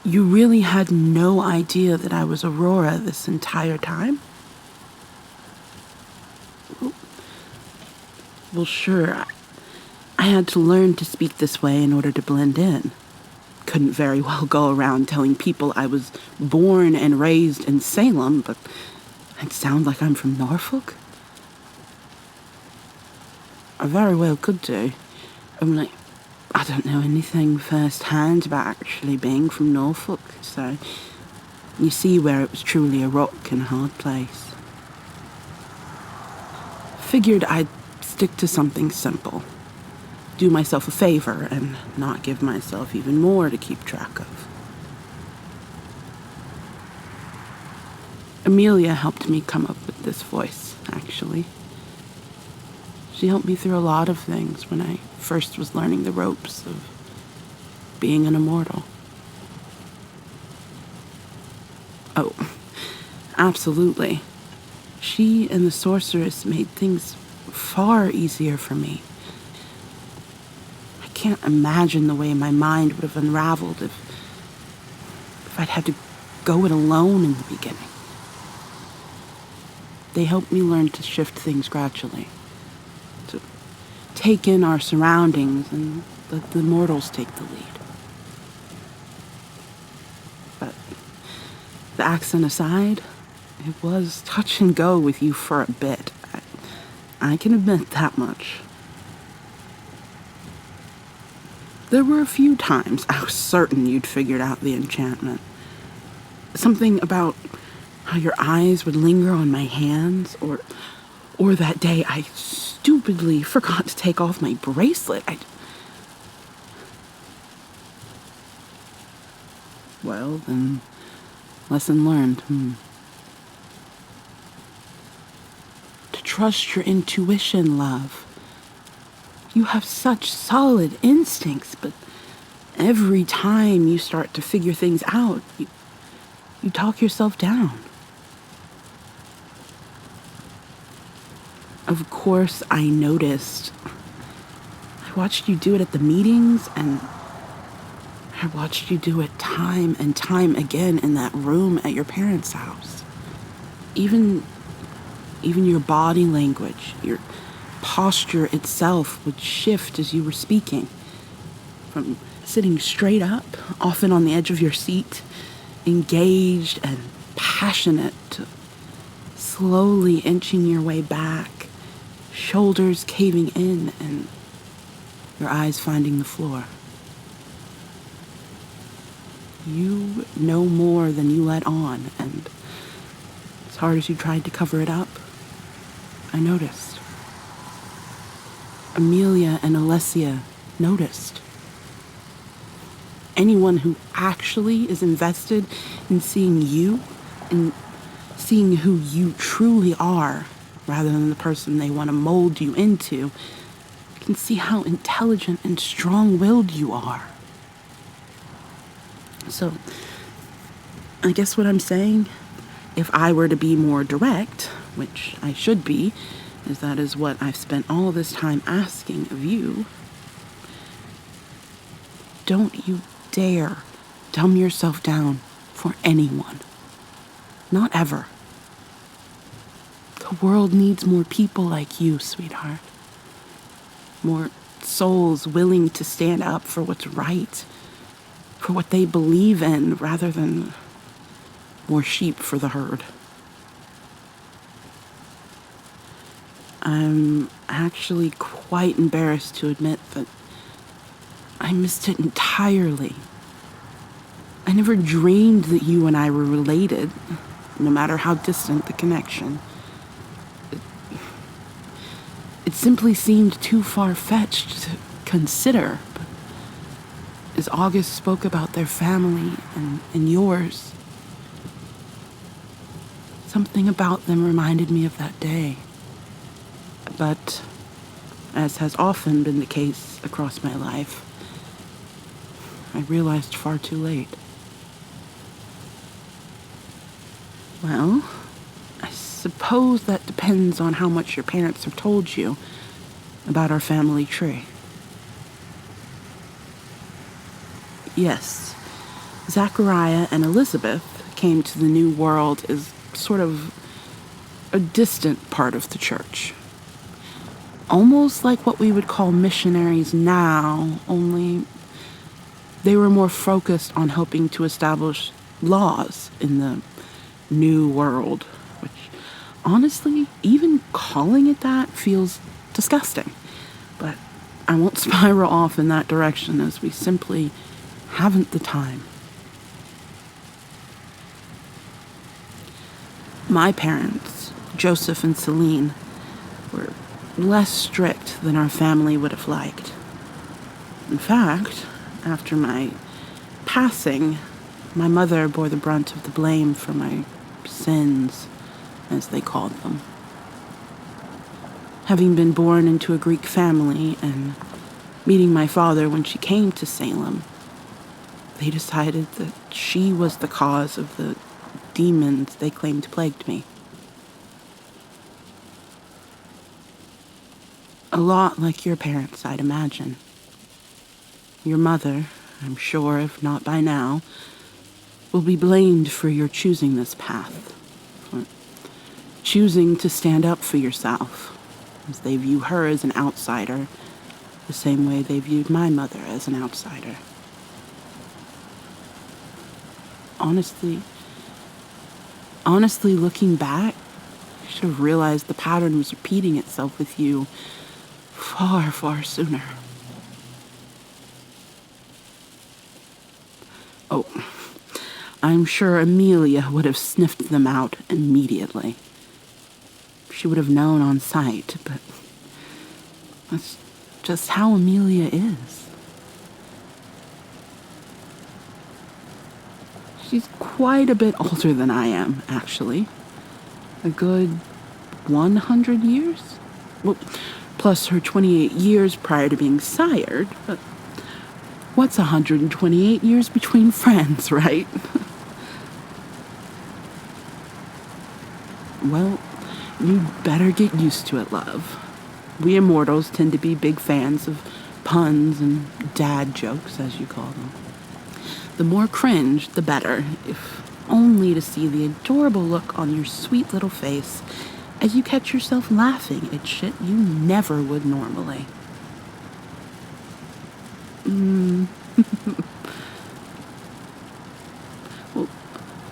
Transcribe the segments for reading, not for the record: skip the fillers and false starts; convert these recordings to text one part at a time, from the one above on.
You really had no idea that I was Aurora this entire time? Well, sure. I had to learn to speak this way in order to blend in. Couldn't very well go around telling people I was born and raised in Salem, but I'd sound like I'm from Norfolk. I very well could do. Only, I don't know anything firsthand about actually being from Norfolk, so you see where it was truly a rock and a hard place. Figured I'd stick to something simple. Do myself a favor and not give myself even more to keep track of. Amelia helped me come up with this voice, actually. She helped me through a lot of things when I first was learning the ropes of being an immortal. Oh, absolutely. She and the sorceress made things far easier for me. I can't imagine the way my mind would have unraveled if I'd had to go it alone in the beginning. They helped me learn to shift things gradually, to take in our surroundings and let the mortals take the lead. But the accent aside, it was touch and go with you for a bit. I can admit that much. There were a few times I was certain you'd figured out the enchantment. Something about how your eyes would linger on my hands, or that day I stupidly forgot to take off my bracelet. Well, then, lesson learned. To trust your intuition, love. You have such solid instincts, but every time you start to figure things out, you talk yourself down. Of course, I noticed. I watched you do it at the meetings, and I watched you do it time and time again in that room at your parents' house. Even your body language, your posture itself would shift as you were speaking. From sitting straight up, often on the edge of your seat, engaged and passionate, to slowly inching your way back, shoulders caving in and your eyes finding the floor. You know more than you let on, and as hard as you tried to cover it up, I noticed. Amelia and Alessia noticed. Anyone who actually is invested in seeing you and seeing who you truly are, rather than the person they want to mold you into, can see how intelligent and strong-willed you are. So, I guess what I'm saying, if I were to be more direct, which I should be, is that is what I've spent all this time asking of you. Don't you dare dumb yourself down for anyone. Not ever. The world needs more people like you, sweetheart. More souls willing to stand up for what's right, for what they believe in, rather than more sheep for the herd. I'm actually quite embarrassed to admit that I missed it entirely. I never dreamed that you and I were related, no matter how distant the connection. It simply seemed too far-fetched to consider, but as August spoke about their family and yours, something about them reminded me of that day. But, as has often been the case across my life, I realized far too late. Well, I suppose that depends on how much your parents have told you about our family tree. Yes, Zachariah and Elizabeth came to the New World as sort of a distant part of the church. Almost like what we would call missionaries now, only they were more focused on helping to establish laws in the New World, which honestly, even calling it that feels disgusting. But I won't spiral off in that direction as we simply haven't the time. My parents, Joseph and Celine, were less strict than our family would have liked. In fact, after my passing, my mother bore the brunt of the blame for my sins, as they called them. Having been born into a Greek family and meeting my father when she came to Salem, they decided that she was the cause of the demons they claimed plagued me. A lot like your parents, I'd imagine. Your mother, I'm sure, if not by now, will be blamed for your choosing this path, for choosing to stand up for yourself, as they view her as an outsider, the same way they viewed my mother as an outsider. Honestly, looking back, I should have realized the pattern was repeating itself with you far, far sooner. Oh, I'm sure Amelia would have sniffed them out immediately. She would have known on sight, but that's just how Amelia is. She's quite a bit older than I am, actually. A good 100 years? Well, plus her 28 years prior to being sired, but what's 128 years between friends, right? Well, you better get used to it, love. We immortals tend to be big fans of puns and dad jokes, as you call them. The more cringe, the better, if only to see the adorable look on your sweet little face as you catch yourself laughing at shit you never would normally. Well,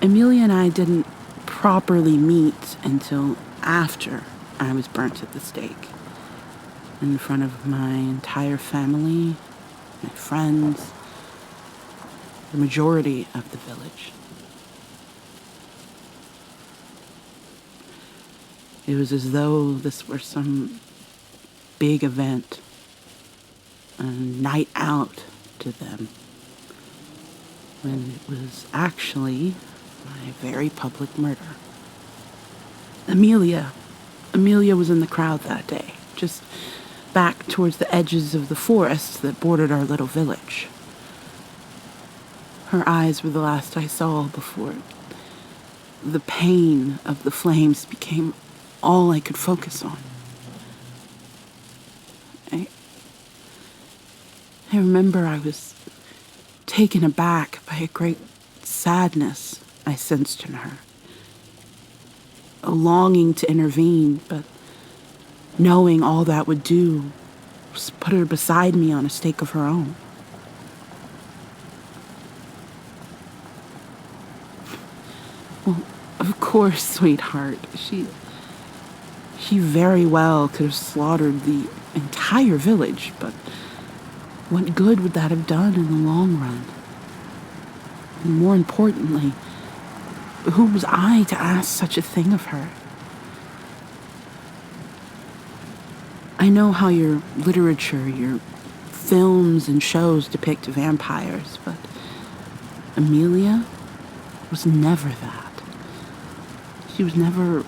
Amelia and I didn't properly meet until after I was burnt at the stake, in front of my entire family, my friends, the majority of the village. It was as though this were some big event, a night out to them, when it was actually my very public murder. Amelia was in the crowd that day, just back towards the edges of the forest that bordered our little village. Her eyes were the last I saw before the pain of the flames became all I could focus on. I remember I was taken aback by a great sadness I sensed in her. A longing to intervene, but knowing all that would do was put her beside me on a stake of her own. Well, of course, sweetheart. She very well could have slaughtered the entire village, but what good would that have done in the long run? And more importantly, who was I to ask such a thing of her? I know how your literature, your films and shows depict vampires, but Amelia was never that. She was never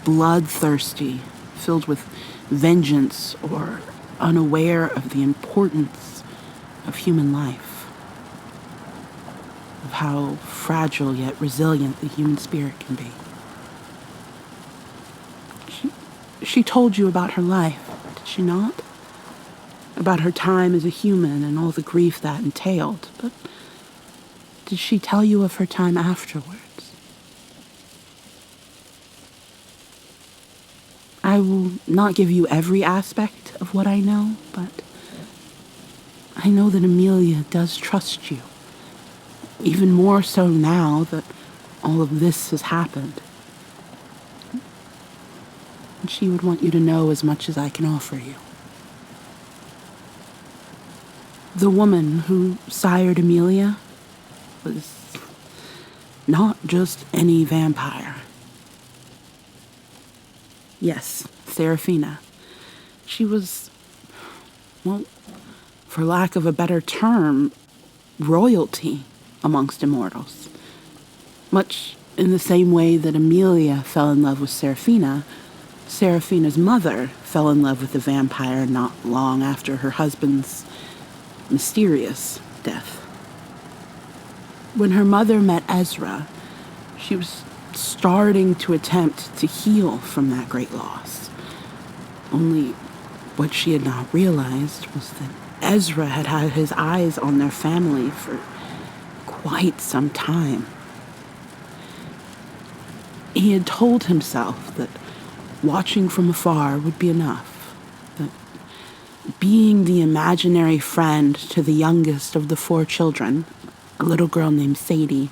bloodthirsty, filled with vengeance, or unaware of the importance of human life, of how fragile yet resilient the human spirit can be. She told you about her life, did she not? About her time as a human and all the grief that entailed, but did she tell you of her time afterwards? I will not give you every aspect of what I know, but I know that Amelia does trust you. Even more so now that all of this has happened. And she would want you to know as much as I can offer you. The woman who sired Amelia was not just any vampire. Yes, Serafina. She was, well, for lack of a better term, royalty amongst immortals. Much in the same way that Amelia fell in love with Serafina, Serafina's mother fell in love with the vampire not long after her husband's mysterious death. When her mother met Ezra, she was starting to attempt to heal from that great loss. Only what she had not realized was that Ezra had had his eyes on their family for quite some time. He had told himself that watching from afar would be enough, that being the imaginary friend to the youngest of the 4 children, a little girl named Sadie,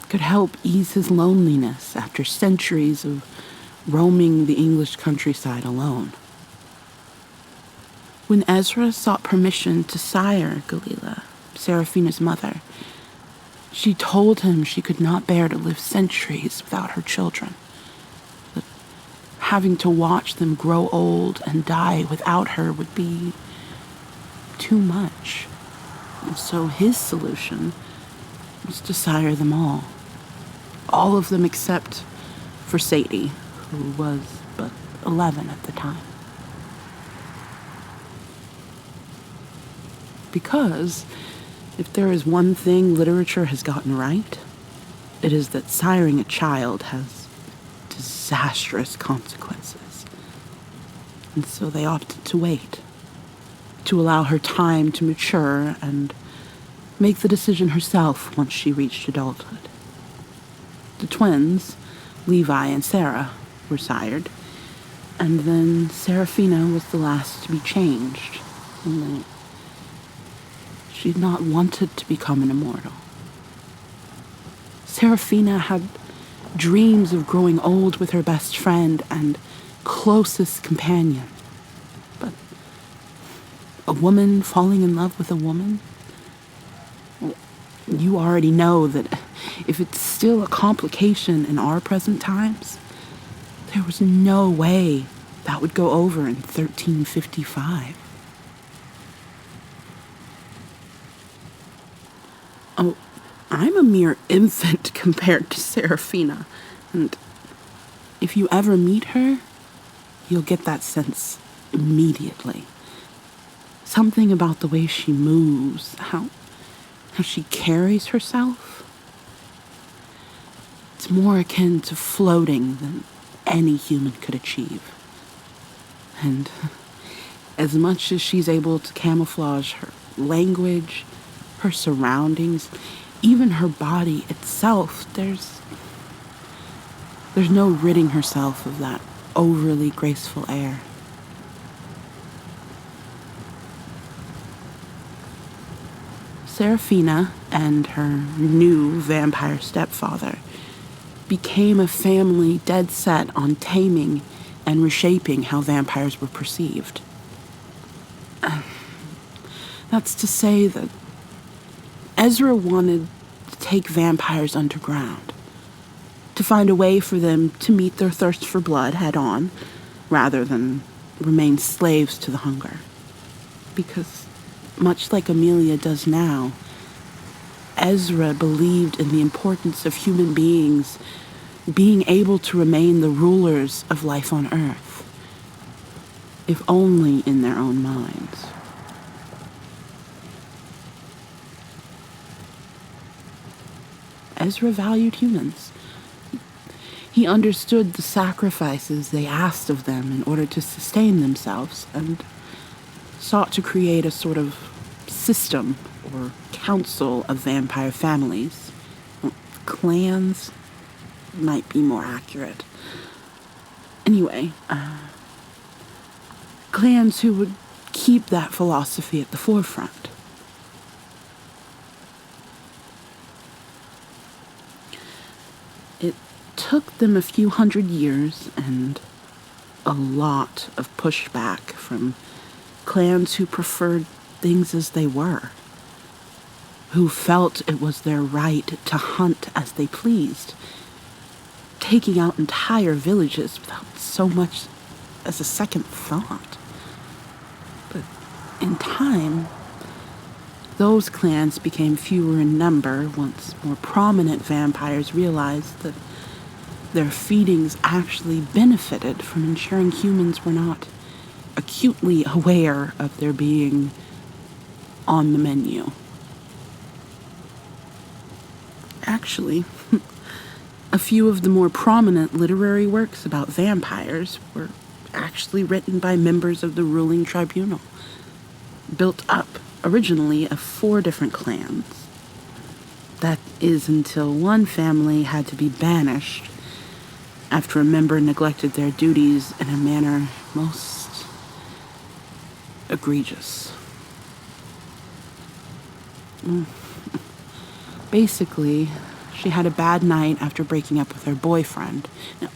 could help ease his loneliness after centuries of roaming the English countryside alone. When Ezra sought permission to sire Galila, Serafina's mother, she told him she could not bear to live centuries without her children, that having to watch them grow old and die without her would be too much. And so his solution was to sire them all of them except for Sadie, who was but 11 at the time. Because if there is one thing literature has gotten right, it is that siring a child has disastrous consequences. And so they opted to wait, to allow her time to mature and make the decision herself once she reached adulthood. The twins, Levi and Sarah, were sired, and then Serafina was the last to be changed. Only she had not wanted to become an immortal. Serafina had dreams of growing old with her best friend and closest companion. But a woman falling in love with a woman? Well, you already know that if it's still a complication in our present times, there was no way that would go over in 1355. Oh, I'm a mere infant compared to Serafina, and if you ever meet her, you'll get that sense immediately. Something about the way she moves, how she carries herself. It's more akin to floating than any human could achieve. And as much as she's able to camouflage her language, her surroundings, even her body itself, there's no ridding herself of that overly graceful air. Serafina and her new vampire stepfather became a family dead set on taming and reshaping how vampires were perceived. That's to say that Ezra wanted to take vampires underground, to find a way for them to meet their thirst for blood head on, rather than remain slaves to the hunger. Because, much like Amelia does now, Ezra believed in the importance of human beings being able to remain the rulers of life on Earth, if only in their own minds. Ezra valued humans. He understood the sacrifices they asked of them in order to sustain themselves, and sought to create a sort of system or council of vampire families. Clans might be more accurate. Anyway, clans who would keep that philosophy at the forefront. It took them a few hundred years and a lot of pushback from clans who preferred things as they were, who felt it was their right to hunt as they pleased, taking out entire villages without so much as a second thought. But in time, those clans became fewer in number once more prominent vampires realized that their feedings actually benefited from ensuring humans were not acutely aware of their being on the menu. Actually, a few of the more prominent literary works about vampires were actually written by members of the ruling tribunal, built up originally of 4 different clans. That is until one family had to be banished after a member neglected their duties in a manner most egregious. Basically, she had a bad night after breaking up with her boyfriend. Now,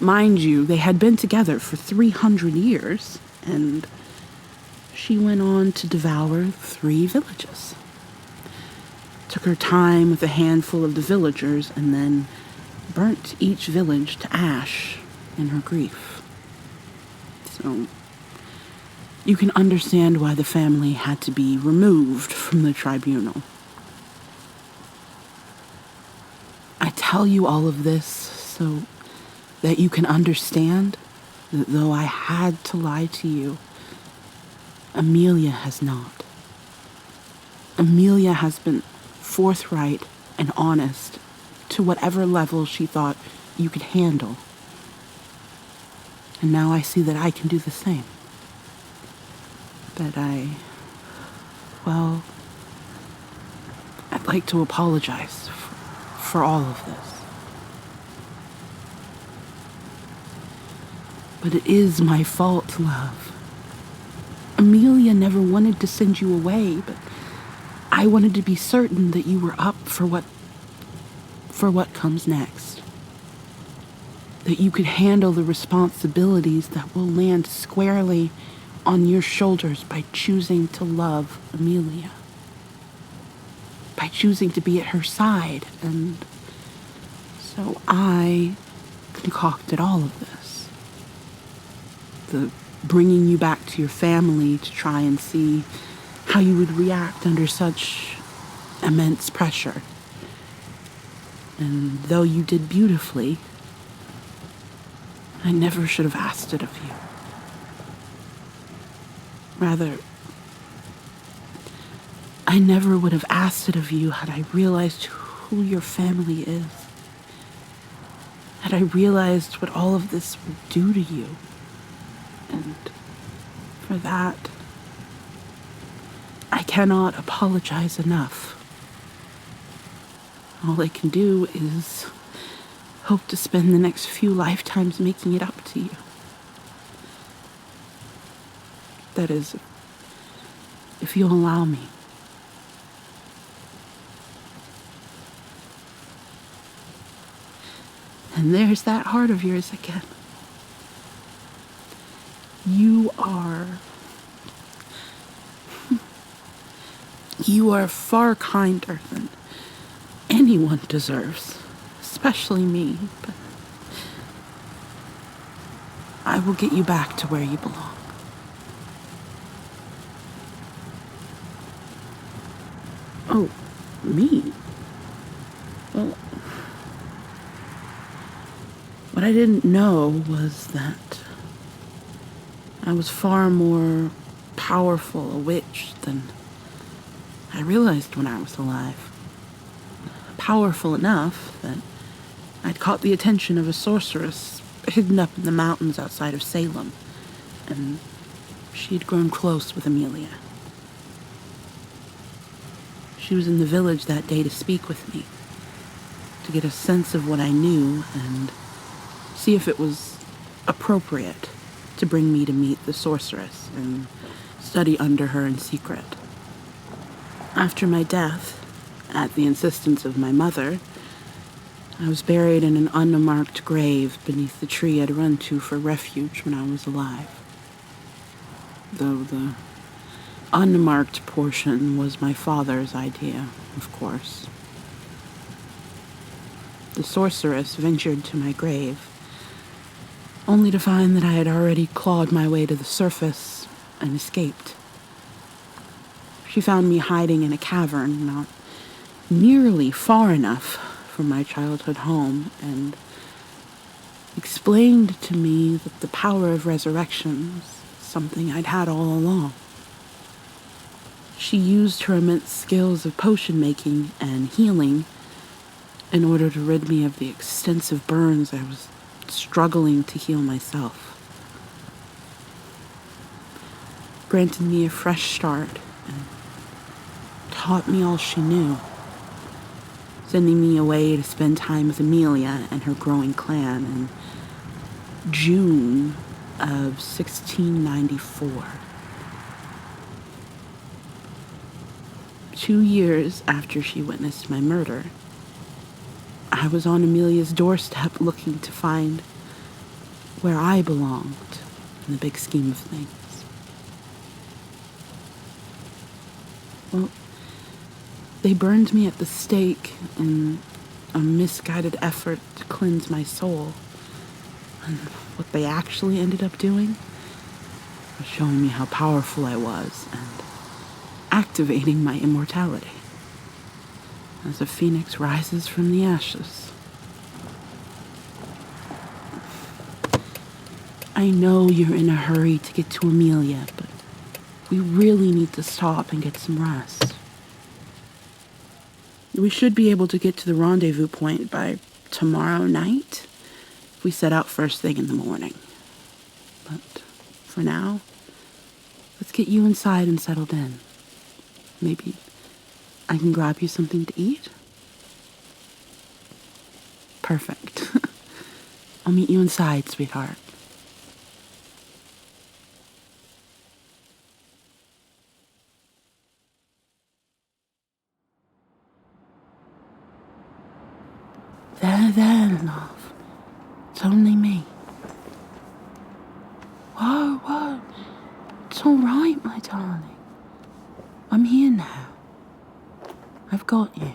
mind you, they had been together for 300 years, and she went on to devour 3 villages. Took her time with a handful of the villagers, and then burnt each village to ash in her grief. So, you can understand why the family had to be removed from the tribunal. I tell you all of this so that you can understand that though I had to lie to you, Amelia has not. Amelia has been forthright and honest to whatever level she thought you could handle. And now I see that I can do the same. That I'd like to apologize for all of this. But it is my fault, love. Amelia never wanted to send you away, but I wanted to be certain that you were up for what comes next. That you could handle the responsibilities that will land squarely on your shoulders by choosing to love Amelia. By choosing to be at her side. And so I concocted all of this. The bringing you back to your family to try and see how you would react under such immense pressure. And though you did beautifully, I never should have asked it of you. Rather, I never would have asked it of you had I realized who your family is. Had I realized what all of this would do to you. And for that, I cannot apologize enough. All I can do is hope to spend the next few lifetimes making it up to you. That is, if you'll allow me. And there's that heart of yours again. You are far kinder than anyone deserves, especially me, but I will get you back to where you belong. Oh, me? Well, what I didn't know was that I was far more powerful a witch than I realized when I was alive. Powerful enough that I'd caught the attention of a sorceress hidden up in the mountains outside of Salem, and she had grown close with Amelia. She was in the village that day to speak with me, to get a sense of what I knew and see if it was appropriate to bring me to meet the sorceress and study under her in secret. After my death, at the insistence of my mother, I was buried in an unmarked grave beneath the tree I'd run to for refuge when I was alive. Though the unmarked portion was my father's idea, of course. The sorceress ventured to my grave, only to find that I had already clawed my way to the surface and escaped. She found me hiding in a cavern, not nearly far enough from my childhood home, and explained to me that the power of resurrection was something I'd had all along. She used her immense skills of potion making and healing in order to rid me of the extensive burns I was struggling to heal myself, granted me a fresh start and taught me all she knew, sending me away to spend time with Amelia and her growing clan in June of 1694. 2 years after she witnessed my murder, I was on Amelia's doorstep looking to find where I belonged in the big scheme of things. Well, they burned me at the stake in a misguided effort to cleanse my soul. And what they actually ended up doing was showing me how powerful I was and activating my immortality as a phoenix rises from the ashes. I know you're in a hurry to get to Amelia, but we really need to stop and get some rest. We should be able to get to the rendezvous point by tomorrow night if we set out first thing in the morning. But for now, let's get you inside and settled in. Maybe I can grab you something to eat? Perfect. I'll meet you inside, sweetheart. There, love. It's only me. Whoa. It's all right, my darling. I'm here now. I've got you.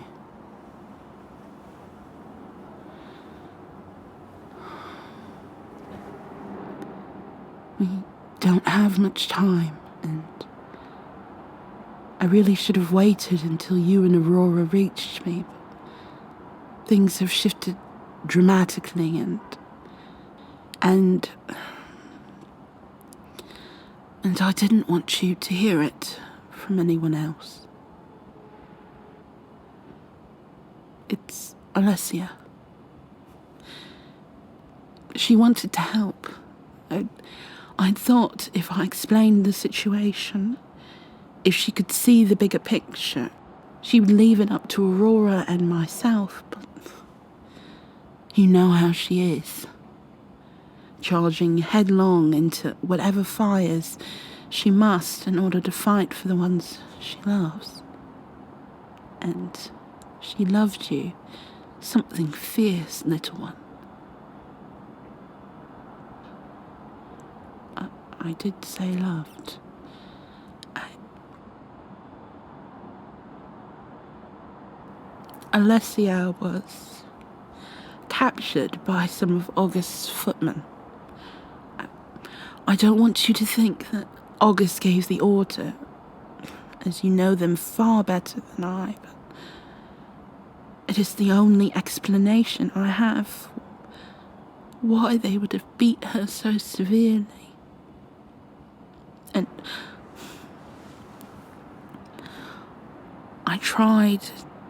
We don't have much time, and I really should have waited until you and Aurora reached me, but things have shifted dramatically, and I didn't want you to hear it from anyone else. It's Alessia. She wanted to help. I'd thought if I explained the situation, if she could see the bigger picture, she would leave it up to Aurora and myself, but you know how she is. Charging headlong into whatever fires she must in order to fight for the ones she loves. And she loved you, something fierce, little one. I did say loved. Alessia was captured by some of August's footmen. I don't want you to think that August gave the order, as you know them far better than I, but it is the only explanation I have for why they would have beat her so severely. And I tried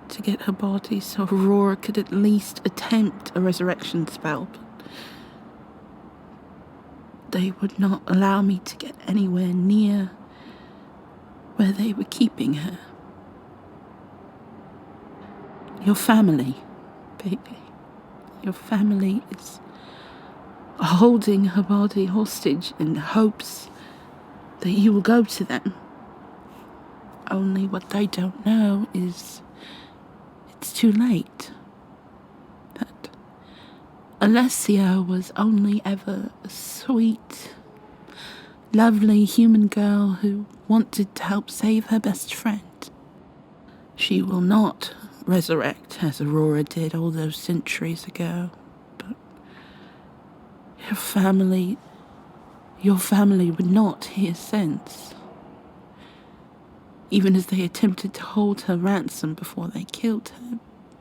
to get her body so Aurora could at least attempt a resurrection spell, but they would not allow me to get anywhere near where they were keeping her. Your family, baby. Your family is holding her body hostage in hopes that you will go to them. Only what they don't know is it's too late. That Alessia was only ever a sweet, lovely human girl who wanted to help save her best friend. She will not resurrect as Aurora did all those centuries ago, but your family would not hear sense, even as they attempted to hold her ransom before they killed her,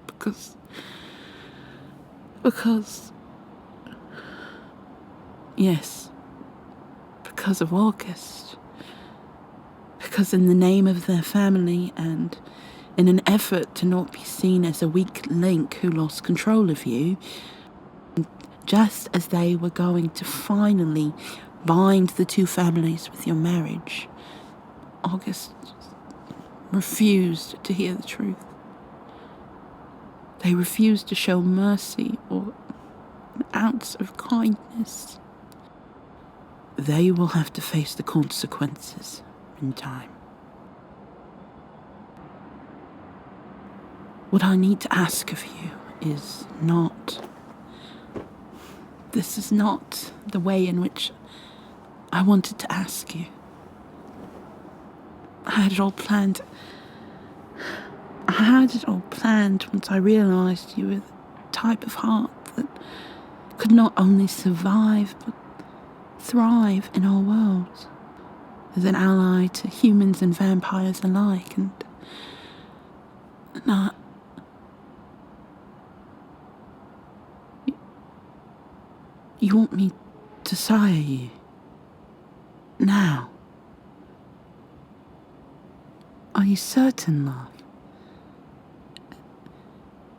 because, yes, because of August. Because in the name of their family and in an effort to not be seen as a weak link who lost control of you, just as they were going to finally bind the two families with your marriage, August refused to hear the truth. They refused to show mercy or an ounce of kindness. They will have to face the consequences in time. What I need to ask of you is not... This is not the way in which I wanted to ask you. I had it all planned. I had it all planned once I realised you were the type of heart that could not only survive but thrive in our world as an ally to humans and vampires alike. And you want me to sire you now? Are you certain, love?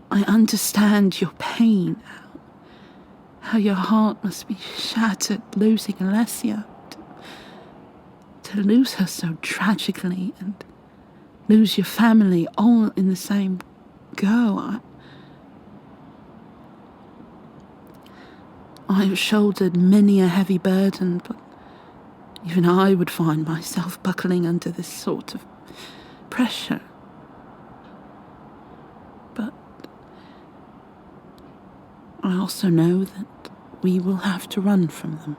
I understand your pain, how your heart must be shattered losing Alessia. To lose her so tragically and lose your family all in the same go. I have shouldered many a heavy burden, but even I would find myself buckling under this sort of pressure. But I also know that we will have to run from them.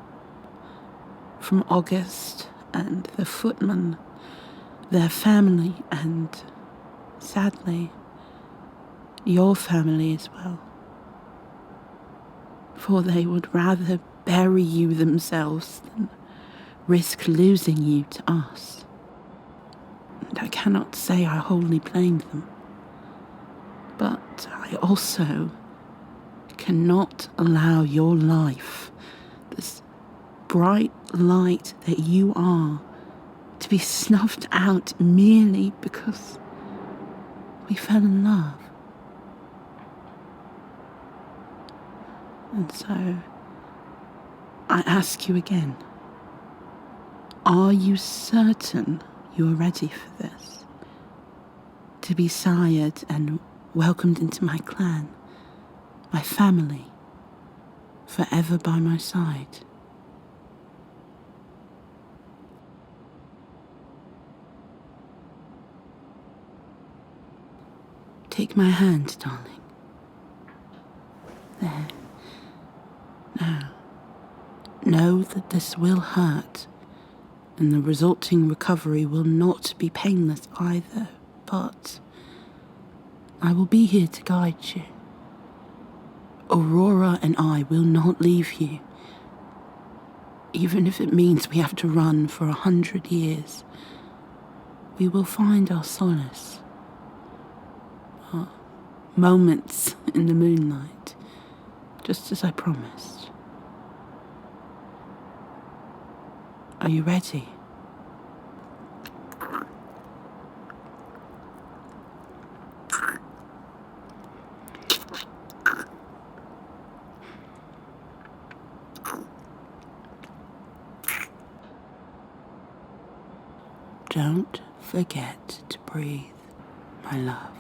From August and the footman, their family, and, sadly, your family as well. For they would rather bury you themselves than risk losing you to us. And I cannot say I wholly blame them, but I also cannot allow your life, this bright light that you are, to be snuffed out merely because we fell in love. And so, I ask you again, are you certain you are ready for this? To be sired and welcomed into my clan, my family, forever by my side? Take my hand, darling. There. Now, know that this will hurt, and the resulting recovery will not be painless either, but I will be here to guide you. Aurora and I will not leave you, even if it means we have to run for 100 years. We will find our solace, our moments in the moonlight, just as I promised. Are you ready? Don't forget to breathe, my love.